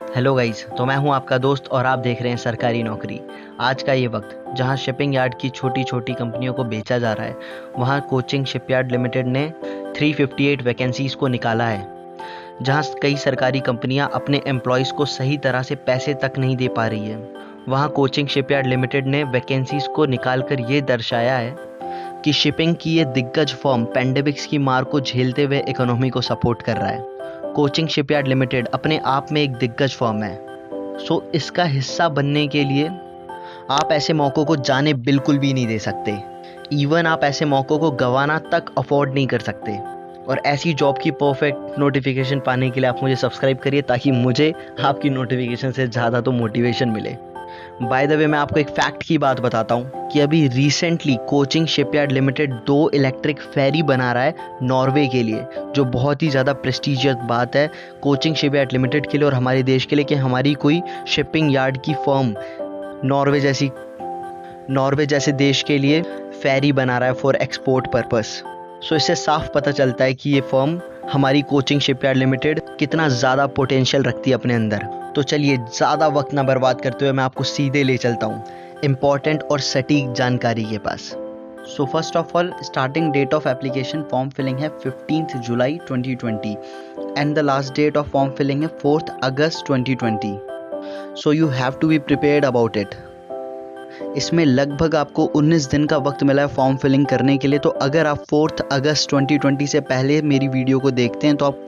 Hello guys, तो मैं हूं आपका दोस्त और आप देख रहे हैं सरकारी नौकरी। आज का ये वक्त जहां शिपिंग यार्ड की छोटी छोटी कंपनियों को बेचा जा रहा है, वहां कोचिंग शिपयार्ड लिमिटेड ने 358 वैकेंसीज को निकाला है। जहां कई सरकारी कंपनियां अपने एम्प्लॉयज़ को सही तरह से पैसे तक नहीं दे पा रही है, वहां कोचिंग शिपयार्ड लिमिटेड ने वैकेंसीज को निकाल कर ये दर्शाया है कि शिपिंग की ये दिग्गज फर्म पेंडेमिक्स की मार को झेलते हुए इकोनॉमी को सपोर्ट कर रहा है। कोचिंग शिपयार्ड लिमिटेड अपने आप में एक दिग्गज फर्म है। इसका हिस्सा बनने के लिए आप ऐसे मौक़ों को जाने बिल्कुल भी नहीं दे सकते। इवन आप ऐसे मौक़ों को गंवाना तक अफोर्ड नहीं कर सकते। और ऐसी जॉब की परफेक्ट नोटिफिकेशन पाने के लिए आप मुझे सब्सक्राइब करिए, ताकि मुझे आपकी नोटिफिकेशन से ज़्यादा तो मोटिवेशन मिले। बाय द वे, मैं आपको एक फैक्ट की बात बताता हूँ कि अभी recently Cochin shipyard limited 2 electric ferry बना रहा है नॉर्वे के लिए, जो बहुत ही ज़्यादा प्रेस्टिजियस बात है कोचिंग शिपयार्ड लिमिटेड के लिए और हमारे देश के लिए कि हमारी कोई शिपिंग यार्ड की फर्म नॉर्वे जैसे देश के लिए फेरी बना रहा है फॉर एक्सपोर्ट पर्पस। इससे साफ पता चलता है कि ये फर्म हमारी कोचिंग शिपयार्ड लिमिटेड कितना ज़्यादा पोटेंशियल रखती है अपने अंदर। तो चलिए, ज़्यादा वक्त ना बर्बाद करते हुए मैं आपको सीधे ले चलता हूँ इम्पॉर्टेंट और सटीक जानकारी के पास। First of all, starting date of application form filling है 15 July 2020 and the last date of form filling है 4 August 2020। So you have to be prepared about it. इसमें लगभग आपको 19 दिन का वक्त मिला है फॉर्म फिलिंग करने के लिए। तो अगर आप 4 अगस्त 2020 से पहले मेरी वीडियो को देखते हैं, तो आप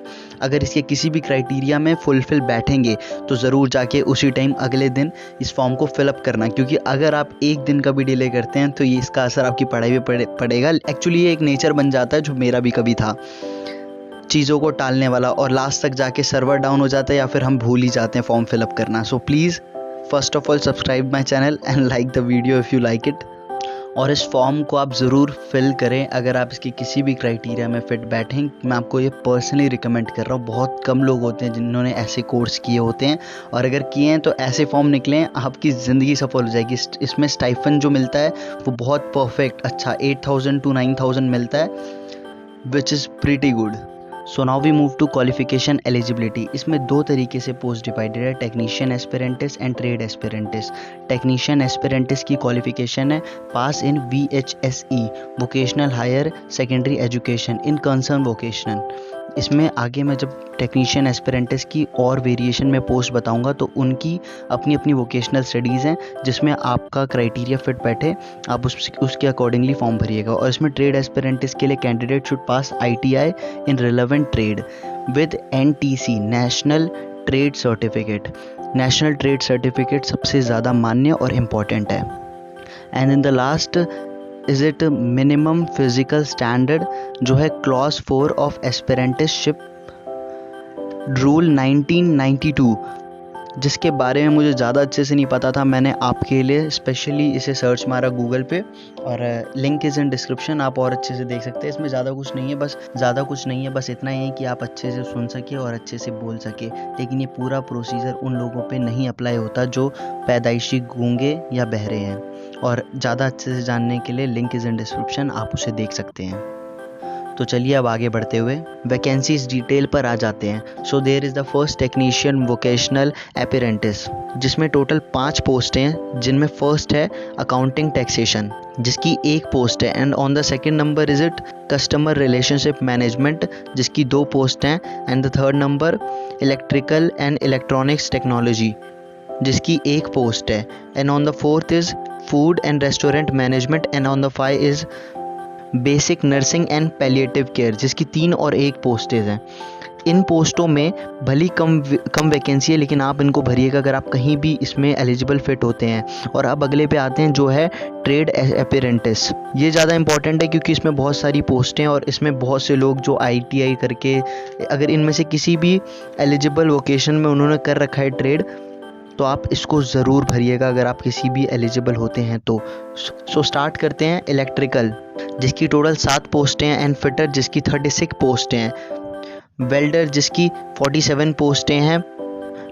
अगर इसके किसी भी क्राइटेरिया में फुलफिल बैठेंगे तो ज़रूर जाके उसी टाइम अगले दिन इस फॉर्म को फिलअप करना, क्योंकि अगर आप एक दिन का भी डिले करते हैं तो ये इसका असर आपकी पढ़ाई पे पड़ेगा। एक्चुअली ये एक नेचर बन जाता है, जो मेरा भी कभी था, चीज़ों को टालने वाला, और लास्ट तक जाके सर्वर डाउन हो जाता है या फिर हम भूल ही जाते हैं फॉर्म फिलअप करना। So please first of all subscribe my channel and like the video if you like it. और इस फॉर्म को आप ज़रूर फिल करें अगर आप इसकी किसी भी क्राइटेरिया में फिट बैठें। मैं आपको ये पर्सनली रिकमेंड कर रहा हूँ। बहुत कम लोग होते हैं जिन्होंने ऐसे कोर्स किए होते हैं, और अगर किए हैं तो ऐसे फॉर्म निकलें, आपकी ज़िंदगी सफल हो जाएगी। इसमें स्टाइफन जो मिलता है वो बहुत परफेक्ट अच्छा 8,000 to 9,000 मिलता है, which is pretty good. So now we move to qualification eligibility. इसमें 2 तरीके से पोस्ट डिवाइडेड है, technician apprentice and trade apprentice. Technician apprentice की क्वालिफिकेशन है pass in VHSE vocational higher secondary education in concern vocational. इसमें आगे मैं जब टेक्नीशियन एस्पिरेंटिस की और वेरिएशन में पोस्ट बताऊंगा तो उनकी अपनी अपनी वोकेशनल स्टडीज़ हैं, जिसमें आपका क्राइटेरिया फिट बैठे आप उसके अकॉर्डिंगली फॉर्म भरिएगा। और इसमें ट्रेड एस्पिरेंटिस के लिए candidate should pass ITI in relevant trade with NTC national trade certificate. National trade certificate सबसे ज़्यादा मान्य और इम्पॉर्टेंट है। And in the last is it minimum physical standard, जो है क्लॉज 4 ऑफ एस्पिरेंटिसशिप रूल 1992, जिसके बारे में मुझे ज़्यादा अच्छे से नहीं पता था। मैंने आपके लिए स्पेशली इसे सर्च मारा गूगल पे, और लिंक इज़ इन डिस्क्रिप्शन, आप और अच्छे से देख सकते हैं। इसमें ज़्यादा कुछ नहीं है, बस इतना ही है कि आप अच्छे से सुन सके और अच्छे से बोल सके। लेकिन ये पूरा प्रोसीजर उन लोगों पे नहीं अप्लाई होता जो पैदाइशी गूंगे या बहरे हैं। और ज़्यादा अच्छे से जानने के लिए लिंक इज़ इन डिस्क्रिप्शन, आप उसे देख सकते हैं। तो चलिए अब आगे बढ़ते हुए वैकेंसीज डिटेल पर आ जाते हैं। So there is the first technician vocational apprentice, जिसमें टोटल 5 पोस्टें हैं, जिनमें फर्स्ट है अकाउंटिंग टैक्सेशन, जिसकी 1 पोस्ट है। And on the second number is it customer relationship management, जिसकी 2 पोस्ट हैं। And the third number electrical and electronics technology, जिसकी 1 पोस्ट है। And on the fourth is food and restaurant management. And on the 5 is basic nursing and palliative care, जिसकी 3 और 1 postage हैं। इन पोस्टों में भली कम vacancy है, लेकिन आप इनको भरिएगा अगर आप कहीं भी इसमें एलिजिबल फिट होते हैं। और अब अगले पे आते हैं, जो है ट्रेड अपेरेंटिस। ये ज़्यादा इंपॉर्टेंट है क्योंकि इसमें बहुत सारी पोस्टें हैं और इसमें बहुत से लोग जो ITI करके, अगर इनमें से किसी भी एलिजिबल वोकेशन में उन्होंने कर रखा है ट्रेड, तो आप इसको ज़रूर भरिएगा अगर आप किसी भी एलिजिबल होते हैं तो। सो स्टार्ट करते हैं इलेक्ट्रिकल, जिसकी टोटल 7 पोस्टें हैं। एंड फिटर, जिसकी 36 पोस्टें हैं। वेल्डर, जिसकी 47 पोस्टें हैं।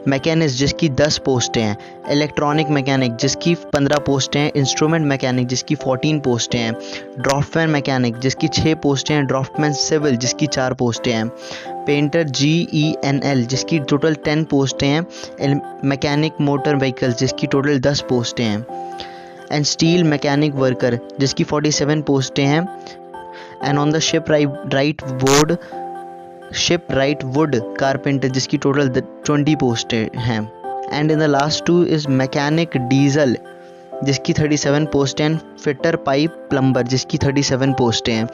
मैकेनिस्ट जिसकी 10 पोस्टें हैं, इलेक्ट्रॉनिक मैकेनिक जिसकी 15 पोस्टें हैं, इंस्ट्रूमेंट मैकेनिक जिसकी 14 पोस्टें हैं, ड्राफ्टमैन मैकेनिक जिसकी 6 पोस्टें हैं, ड्राफ्टमैन सिविल जिसकी 4 पोस्टें हैं, पेंटर GENL जिसकी टोटल 10 पोस्टें हैं, मैकेनिक मोटर व्हीकल्स जिसकी टोटल 10 पोस्टें हैं, एंड स्टील मैकेनिक वर्कर जिसकी 47 पोस्टें हैं, and on the ship right would carpenter जिसकी टोटल 20 पोस्टें हैं, and in the last 2 is mechanic diesel जिसकी 37 पोस्टें हैं, फिटर पाइप प्लम्बर जिसकी 37 पोस्टें हैं।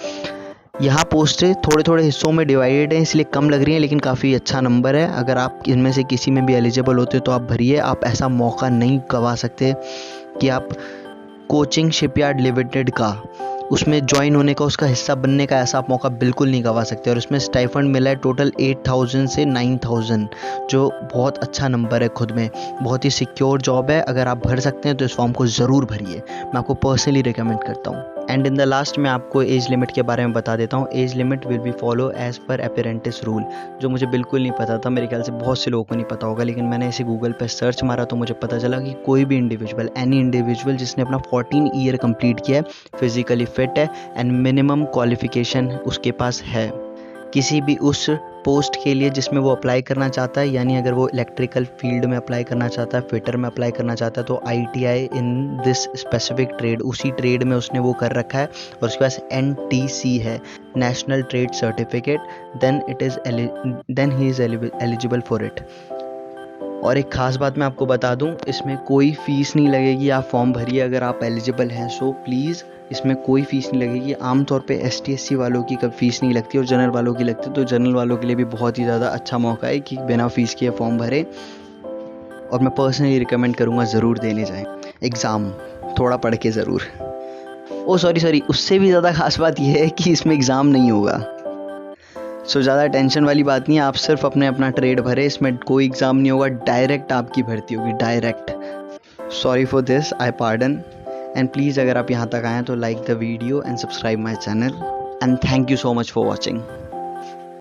यहाँ पोस्टें थोड़े थोड़े हिस्सों में डिवाइडेड हैं इसलिए कम लग रही हैं, लेकिन काफ़ी अच्छा नंबर है। अगर आप इनमें से किसी में भी एलिजिबल होते तो आप भरिए, आप ऐसा मौका नहीं गंवा सकते कि आप कोचिंग शिपयार्ड लिमिटेड का उसमें ज्वाइन होने का, उसका हिस्सा बनने का ऐसा आप मौका बिल्कुल नहीं गंवा सकते। और इसमें स्टाइफंड मिला है टोटल 8,000 से 9,000, जो बहुत अच्छा नंबर है खुद में। बहुत ही सिक्योर जॉब है, अगर आप भर सकते हैं तो इस फॉर्म को ज़रूर भरिए, मैं आपको पर्सनली रिकमेंड करता हूँ। एंड इन द लास्ट मैं आपको एज लिमिट के बारे में बता देता हूँ। Age limit will be follow as per apprentice rule, जो मुझे बिल्कुल नहीं पता था, मेरे ख्याल से बहुत से लोगों को नहीं पता होगा, लेकिन मैंने इसे गूगल पर सर्च मारा तो मुझे पता चला कि कोई भी इंडिविजुअल, एनी इंडिविजुअल जिसने अपना 14 ईयर कंप्लीट किया है, फिजिकली फिट है एंड मिनिमम क्वालिफिकेशन उसके पास है किसी भी उस पोस्ट के लिए जिसमें वो अप्लाई करना चाहता है, यानी अगर वो इलेक्ट्रिकल फील्ड में अप्लाई करना चाहता है, फिटर में अप्लाई करना चाहता है, तो ITI in this specific trade, उसी ट्रेड में उसने वो कर रखा है और उसके पास NTC है, national trade certificate, then he is eligible for it. और एक ख़ास बात मैं आपको बता दूं, इसमें कोई फ़ीस नहीं लगेगी, आप फॉर्म भरिए अगर आप एलिजिबल हैं, सो प्लीज़ इसमें कोई फ़ीस नहीं लगेगी। आमतौर पे ST SC वालों की कब फ़ीस नहीं लगती और जनरल वालों की लगती है, तो जनरल वालों के लिए भी बहुत ही ज़्यादा अच्छा मौका है कि बिना फ़ीस के फॉर्म भरें, और मैं पर्सनली रिकमेंड करूँगा ज़रूर देने जाएँ एग्ज़ाम, थोड़ा पढ़ के ज़रूर। ओ सॉरी, उससे भी ज़्यादा ख़ास बात यह है कि इसमें एग्ज़ाम नहीं होगा, सो ज़्यादा टेंशन वाली बात नहीं है, आप सिर्फ अपना ट्रेड भरे, इसमें कोई एग्ज़ाम नहीं होगा, डायरेक्ट आपकी भर्ती होगी, direct. Sorry for this, I pardon, and please अगर आप यहाँ तक आए हैं तो like the video and subscribe my channel, and thank you so much for watching.